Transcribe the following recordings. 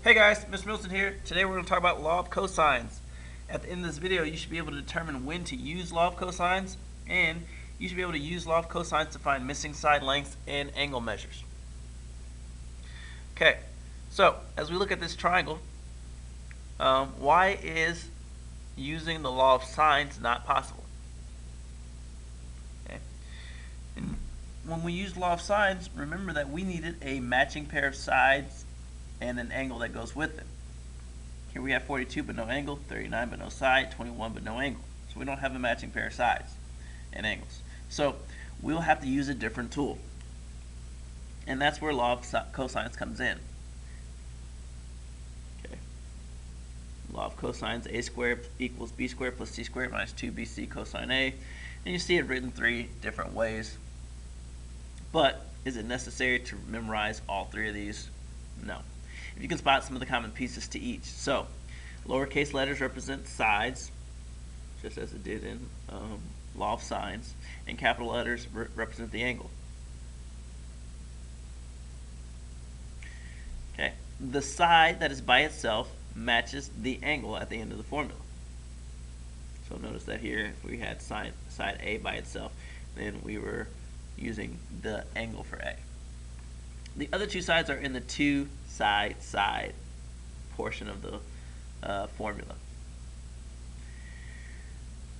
Hey guys, Mr. Milton here. Today we're going to talk about law of cosines. At the end of this video, you should be able to determine when to use law of cosines, and you should be able to use law of cosines to find missing side lengths and angle measures. Okay, so as we look at this triangle, why is using the law of sines not possible? Okay. And when we use law of sines, remember that we needed a matching pair of sides and an angle that goes with them. Here we have 42 but no angle, 39 but no side, 21 but no angle. So we don't have a matching pair of sides and angles. So we'll have to use a different tool. And that's where law of cosines comes in. Okay. Law of cosines, a squared equals b squared plus c squared minus 2bc cosine a. And you see it written three different ways. But is it necessary to memorize all three of these? No. If you can spot some of the common pieces to each. So, lowercase letters represent sides, just as it did in law of sines, and capital letters represent the angle. Okay, the side that is by itself matches the angle at the end of the formula. So notice that here, if we had side A by itself, then we were using the angle for A. The other two sides are in the two side portion of the formula.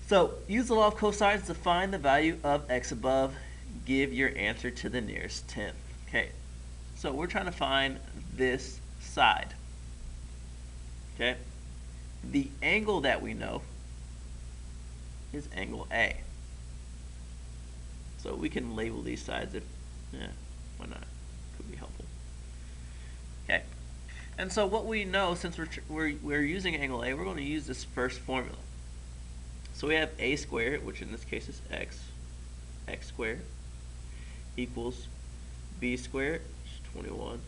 So use the law of cosines to find the value of x above. Give your answer to the nearest tenth. Okay, so we're trying to find this side. Okay, the angle that we know is angle A. So we can label these sides if, why not? Could be helpful. Okay, and so what we know, since we're using angle A, we're going to use this first formula. So we have a squared, which in this case is x squared, equals b squared, which is 21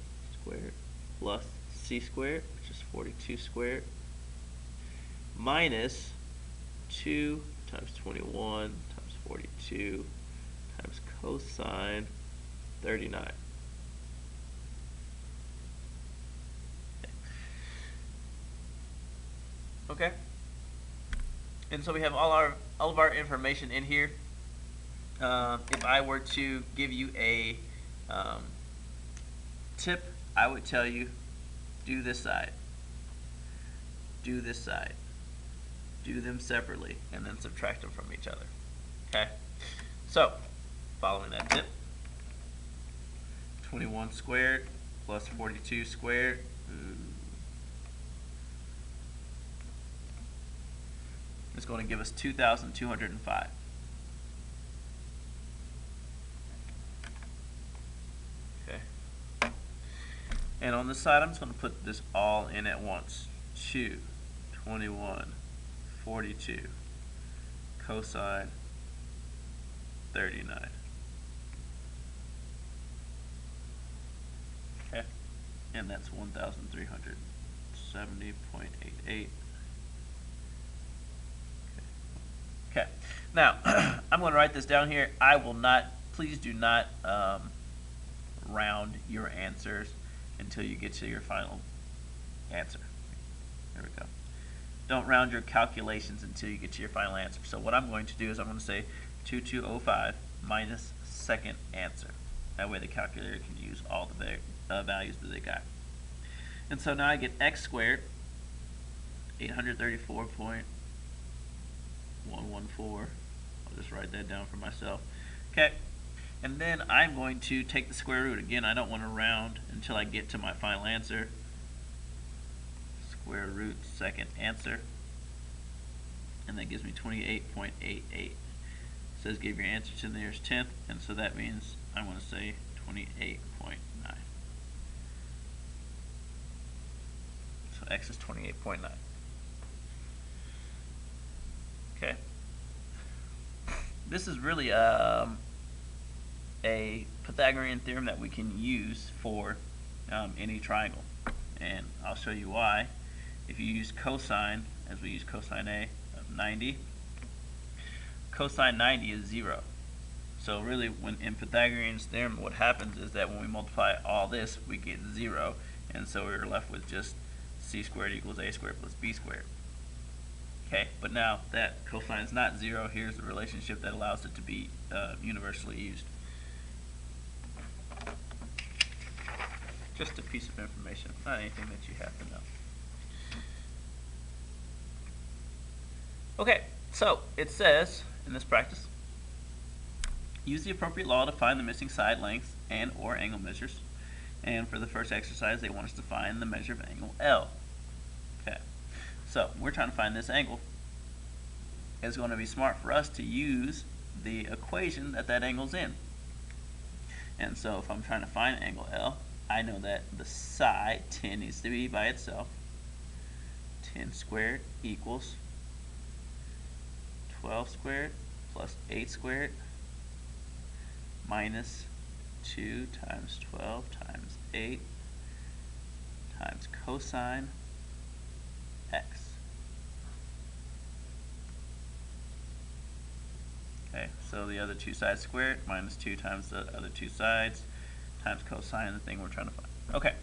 squared, plus c squared, which is 42 squared, minus 2 times 21 times 42 times cosine 39. Okay. And so we have all of our information in here. If I were to give you a tip, I would tell you, do this side, do this side, do them separately, and then subtract them from each other. Okay. So, following that tip, 21 squared plus 42 squared. It's going to give us 2,205. Okay. And on this side, I'm just going to put this all in at once. 2, 21, 42, cosine 39. Okay. And that's 1,370.88. Okay, now I'm going to write this down here. I will not, please do not round your answers until you get to your final answer. There we go. Don't round your calculations until you get to your final answer. So what I'm going to do is I'm going to say 2205 minus second answer. That way the calculator can use all the values that they got. And so now I get x squared, 834.114. I'll just write that down for myself. Okay, and then I'm going to take the square root. Again, I don't want to round until I get to my final answer. Square root second answer, and that gives me 28.88. It says give your answer to the nearest tenth, and so that means I'm going to say 28.9. So x is 28.9. Okay. This is really a Pythagorean theorem that we can use for any triangle, and I'll show you why. If you use cosine, as we use cosine A of 90, cosine 90 is 0. So really, when in Pythagorean's theorem, what happens is that when we multiply all this, we get 0, and so we were left with just c squared equals a squared plus b squared. Okay, but now that cosine is not 0, here's the relationship that allows it to be universally used. Just a piece of information, not anything that you have to know. Okay, so it says in this practice, use the appropriate law to find the missing side lengths and or angle measures. And for the first exercise, they want us to find the measure of angle L. Okay, so we're trying to find this angle. It's going to be smart for us to use the equation that angle's in. And so if I'm trying to find angle L, I know that the side 10 needs to be by itself. 10 squared equals 12 squared plus 8 squared minus 2 times 12 times 8 times cosine x. Okay, so the other two sides squared minus 2 times the other two sides times cosine of the thing we're trying to find. Okay,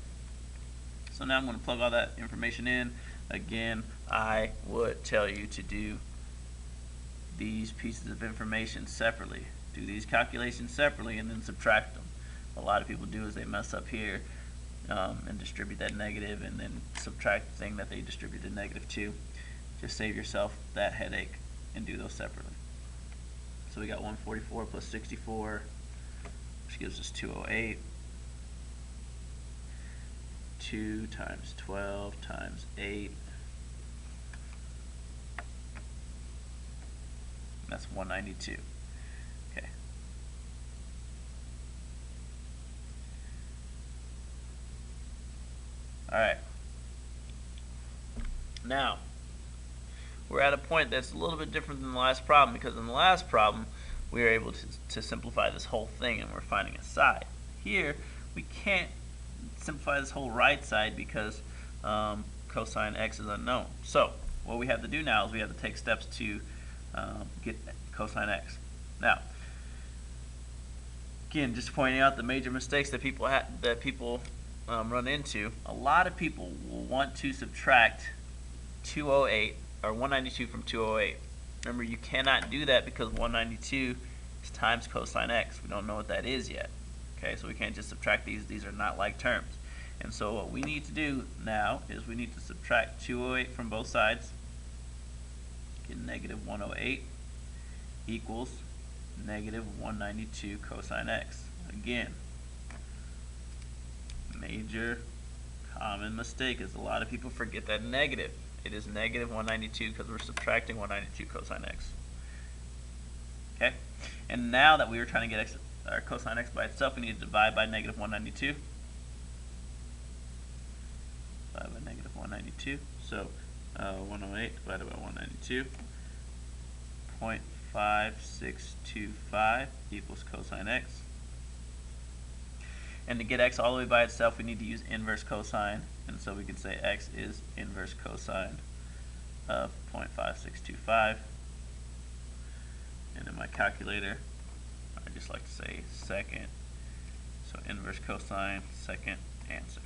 so now I'm going to plug all that information in. Again, I would tell you to do these pieces of information separately. Do these calculations separately and then subtract them. What a lot of people do is they mess up here and distribute that negative and then subtract the thing that they distributed negative to. Just save yourself that headache and do those separately. So we got 144 plus 64, which gives us 208. 2 times 12 times 8. That's 192. Okay. All right. Now, we're at a point that's a little bit different than the last problem, because in the last problem, we were able to simplify this whole thing and we're finding a side. Here, we can't simplify this whole right side because cosine x is unknown. So, what we have to do now is we have to take steps to get cosine x. Now, again, just pointing out the major mistakes that people run into. A lot of people will want to subtract 208 or 192 from 208. Remember, you cannot do that because 192 is times cosine x. We don't know what that is yet. Okay, so we can't just subtract these. These are not like terms. And so what we need to do now is we need to subtract 208 from both sides. Get negative 108 equals negative 192 cosine x. Again, major common mistake is a lot of people forget that negative. It is negative 192 because we're subtracting 192 cosine x. Okay? And now that we were trying to get our cosine x by itself, we need to divide by negative 192. Divide by negative 192. So 108 divided by 192. 0.5625 equals cosine x. And to get x all the way by itself, we need to use inverse cosine. And so we can say x is inverse cosine of 0.5625. And in my calculator, I just like to say second. So inverse cosine, second answer.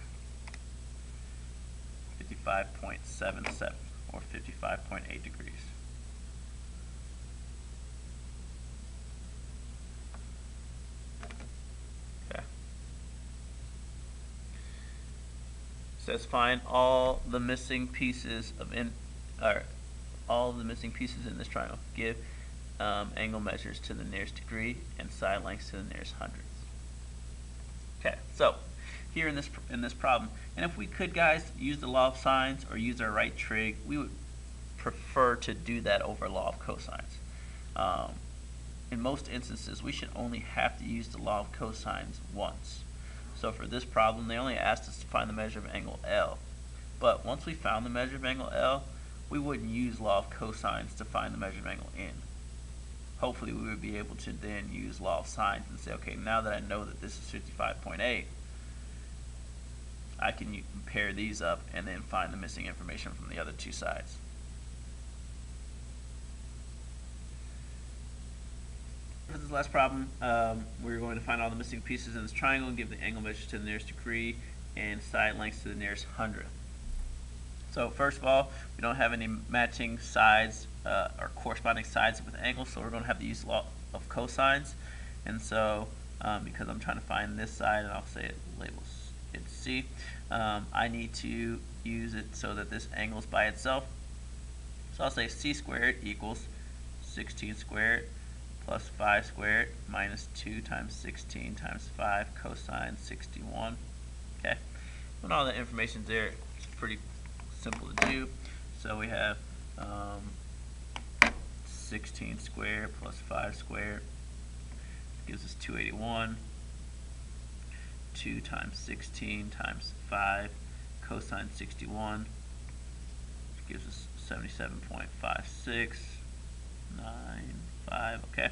55.77 or 55.8 degrees. Okay. Says find all the missing pieces in this triangle. Give angle measures to the nearest degree and side lengths to the nearest hundredths. Okay, so here in this problem, and if we could, guys, use the law of sines or use our right trig, we would prefer to do that over law of cosines. In most instances, we should only have to use the law of cosines once. So for this problem, they only asked us to find the measure of angle L. But once we found the measure of angle L, we wouldn't use law of cosines to find the measure of angle N. Hopefully we would be able to then use law of sines and say, okay, now that I know that this is 55.8, I can pair these up and then find the missing information from the other two sides. For this last problem, we're going to find all the missing pieces in this triangle and give the angle measures to the nearest degree and side lengths to the nearest hundredth. So first of all, we don't have any matching sides or corresponding sides with angles, so we're going to have to use law of cosines. And so because I'm trying to find this side, and I'll say it labels it C, I need to use it so that this angle is by itself. So I'll say C squared equals 16 squared plus 5 squared minus 2 times 16 times 5 cosine 61. Okay, when all the information's there, it's pretty simple to do. So we have 16 squared plus 5 squared gives us 281. 2 times 16 times 5 cosine 61 gives us 77.5695. Okay,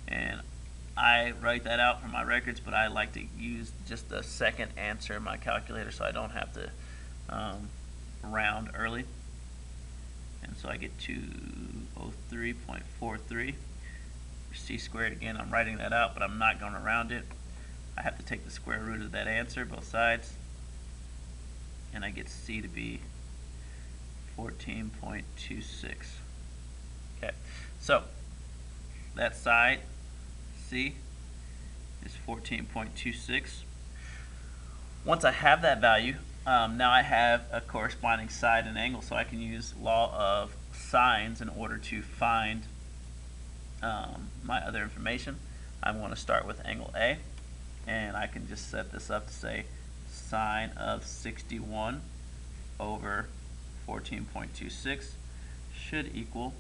and I write that out for my records, but I like to use just the second answer in my calculator so I don't have to round early. And so I get 203.43. C squared, again, I'm writing that out, but I'm not going to round it. I have to take the square root of that answer, both sides, and I get C to be 14.26. Okay, so that side, C, is 14.26. Once I have that value, now I have a corresponding side and angle, so I can use law of sines in order to find my other information. I'm going to start with angle A, and I can just set this up to say sine of 61 over 14.26 should equal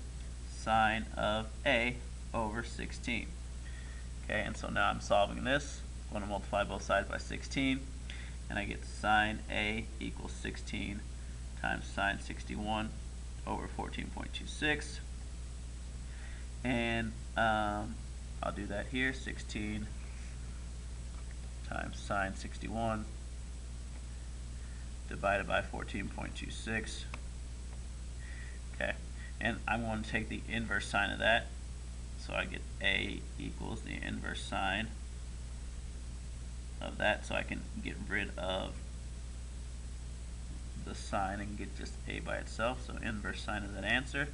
sine of A over 16. Okay, and so now I'm solving this. I'm going to multiply both sides by 16, and I get sine A equals 16 times sine 61 over 14.26. And I'll do that here, 16 times sine 61 divided by 14.26. Okay, and I'm going to take the inverse sine of that, so I get A equals the inverse sine of that, so I can get rid of the sine and get just A by itself. So inverse sine of that answer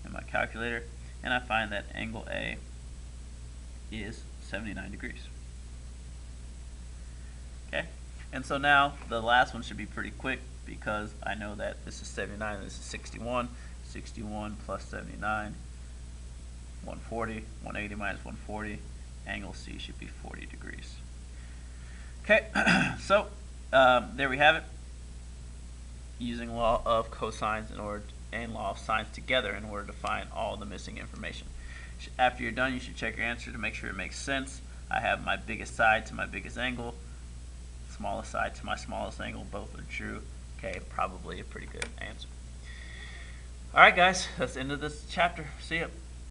in my calculator, and I find that angle A is 79 degrees. Okay, and so now the last one should be pretty quick because I know that this is 79 and this is 61. 61 plus 79, 140, 180 minus 140, angle C should be 40 degrees. Okay, so there we have it. Using law of cosines and law of sines together in order to find all the missing information. After you're done, you should check your answer to make sure it makes sense. I have my biggest side to my biggest angle, smallest side to my smallest angle, both are true. Okay, probably a pretty good answer. Alright guys, that's the end of this chapter. See ya.